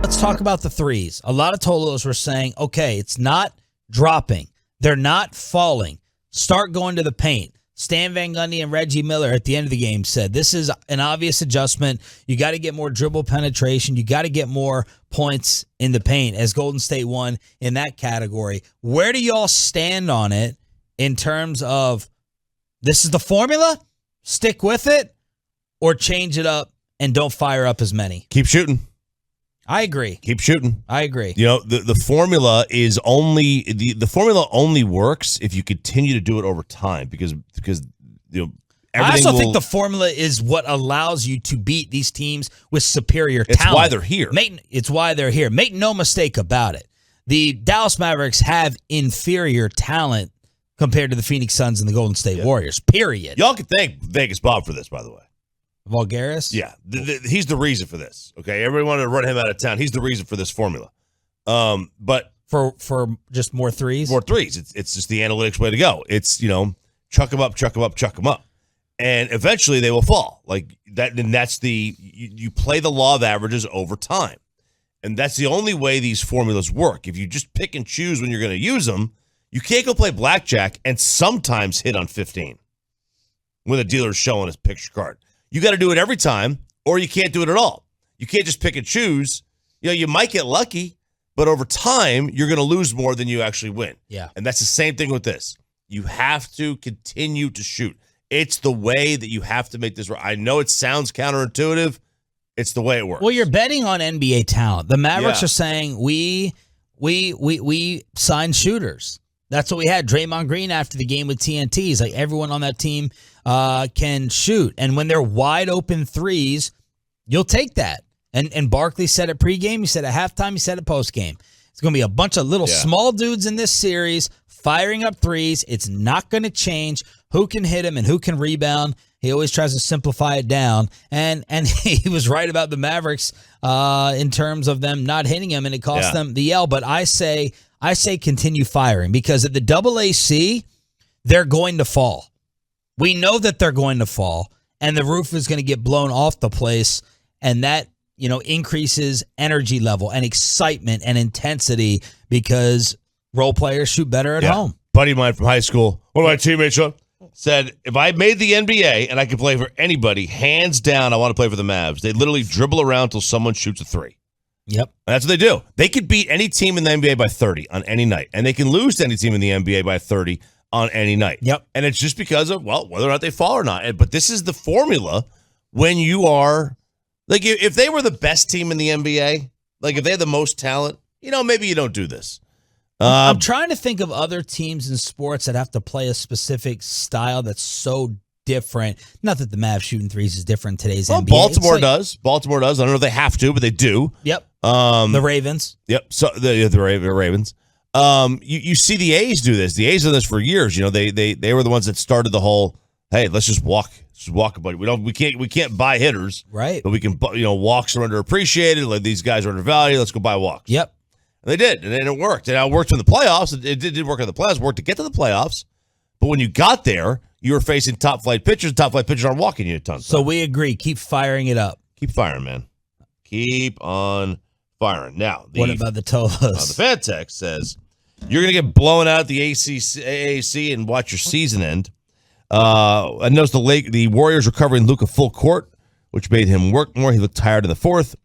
Let's talk about the threes. A lot of Tolos were saying, okay, it's not dropping. They're not falling. Start going to the paint. Stan Van Gundy and Reggie Miller at the end of the game said, this is an obvious adjustment. You got to get more dribble penetration. You got to get more points in the paint, as Golden State won in that category. Where do y'all stand on it in terms of this is the formula? Stick with it or change it up and don't fire up as many? Keep shooting. I agree. Keep shooting. I agree. You know, the formula is only the formula only works if you continue to do it over time because you know I also think the formula is what allows you to beat these teams with superior talent. It's why they're here. It's why they're here. Make no mistake about it. The Dallas Mavericks have inferior talent compared to the Phoenix Suns and the Golden State Warriors, period. Y'all can thank Vegas Bob for this, by the way. Vulgaris? Yeah, he's the reason for this. Okay, everybody wanted to run him out of town. He's the reason for this formula. But for just more threes? More threes. It's just the analytics way to go. It's, you know, chuck them up, chuck them up, chuck them up. And eventually they will fall. Like that, and that's you play the law of averages over time. And that's the only way these formulas work. If you just pick and choose when you're going to use them, you can't go play blackjack and sometimes hit on 15 when the dealer's showing his picture card. You got to do it every time, or you can't do it at all. You can't just pick and choose. You know, you might get lucky, but over time, you're going to lose more than you actually win. Yeah. And that's the same thing with this. You have to continue to shoot. It's the way that you have to make this work. I know it sounds counterintuitive. It's the way it works. Well, you're betting on NBA talent. The Mavericks are saying we signed shooters. That's what we had. Draymond Green after the game with TNT. He's like, everyone on that team can shoot. And when they're wide open threes, you'll take that. And Barkley said it pregame. He said at halftime. He said it postgame. It's going to be a bunch of little small dudes in this series firing up threes. It's not going to change who can hit him and who can rebound. He always tries to simplify it down. And he was right about the Mavericks in terms of them not hitting him, and it cost them the L. But I say continue firing, because at the AAC, they're going to fall. We know that they're going to fall, and the roof is going to get blown off the place, and that, you know, increases energy level and excitement and intensity because role players shoot better at home. Buddy of mine from high school, one of my teammates said, if I made the NBA and I could play for anybody, hands down, I want to play for the Mavs. They literally dribble around until someone shoots a three. Yep. And that's what they do. They could beat any team in the NBA by 30 on any night, and they can lose to any team in the NBA by 30 on any night. Yep. And it's just because of, well, whether or not they fall or not. But this is the formula when you are, like, if they were the best team in the NBA, like if they had the most talent, you know, maybe you don't do this. I'm trying to think of other teams in sports that have to play a specific style that's so different. Not that the Mavs shooting threes is different in today's NBA. Baltimore does. Baltimore does. I don't know if they have to, but they do. Yep. The Ravens. Yep. So the Ravens. You see the A's do this. The A's have done this for years. You know, they were the ones that started the whole, hey, let's just walk. Just walk, buddy. We can't buy hitters, right? But we can, you know, walks are underappreciated. Like, these guys are undervalued. Let's go buy walks. Yep. And they did, and then it worked. And it worked in the playoffs. It did work in the playoffs. It worked to get to the playoffs. But when you got there, you were facing top flight pitchers. Top flight pitchers aren't walking you a ton. So we agree. Keep firing it up. Keep firing, man. Keep on firing. Now, what about the Tolos? The fan text says you're going to get blown out the AAC and watch your season end. I noticed the Warriors were covering Luka full court, which made him work more. He looked tired in the fourth.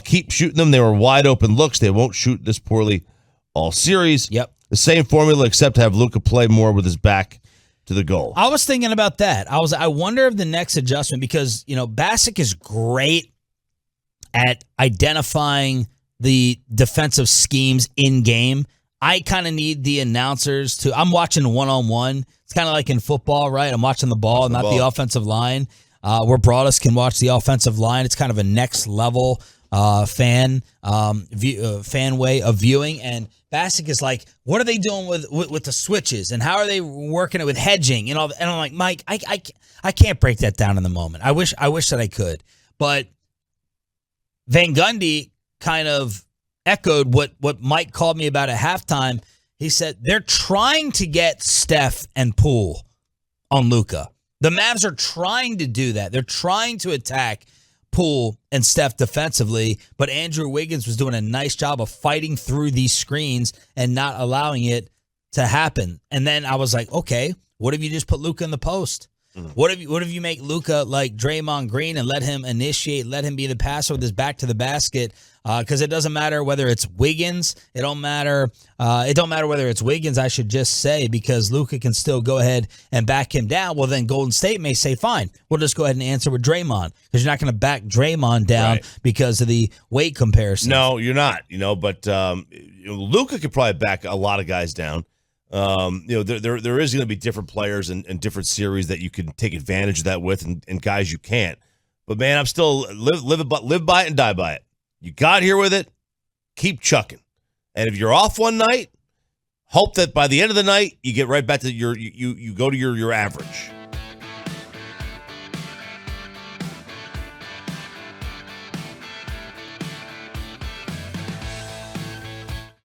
Keep shooting them. They were wide open looks. They won't shoot this poorly all series. Yep. The same formula, except to have Luka play more with his back to the goal. I was thinking about that. I wonder if the next adjustment, because, you know, Bassick is great at identifying the defensive schemes in game. I kind of need the announcers to. I'm watching one-on-one. It's kind of like in football, right? I'm watching the ball, not the offensive line. Where Broadus can watch the offensive line. It's kind of a next level fan way of viewing. And Bassick is like, what are they doing with the switches, and how are they working it with hedging and all? And I'm like, Mike, I can't break that down in the moment. I wish that I could, but Van Gundy kind of echoed what Mike called me about at halftime. He said they're trying to get Steph and Poole on Luka. The Mavs are trying to do that. They're trying to attack Poole and Steph defensively, but Andrew Wiggins was doing a nice job of fighting through these screens and not allowing it to happen. And then I was like, okay, what if you just put Luka in the post? What if you make Luka like Draymond Green and let him initiate, let him be the passer with his back to the basket? Because it doesn't matter whether it's Wiggins. It don't matter whether it's Wiggins, I should just say, because Luka can still go ahead and back him down. Well, then Golden State may say, fine, we'll just go ahead and answer with Draymond, because you're not going to back Draymond down because of the weight comparison. No, you're not. But Luka could probably back a lot of guys down. There is going to be different players and different series that you can take advantage of that with, and guys you can't. But man, I'm still live by it and die by it. You got here with it, keep chucking. And if you're off one night, hope that by the end of the night you get right back to you go to your average.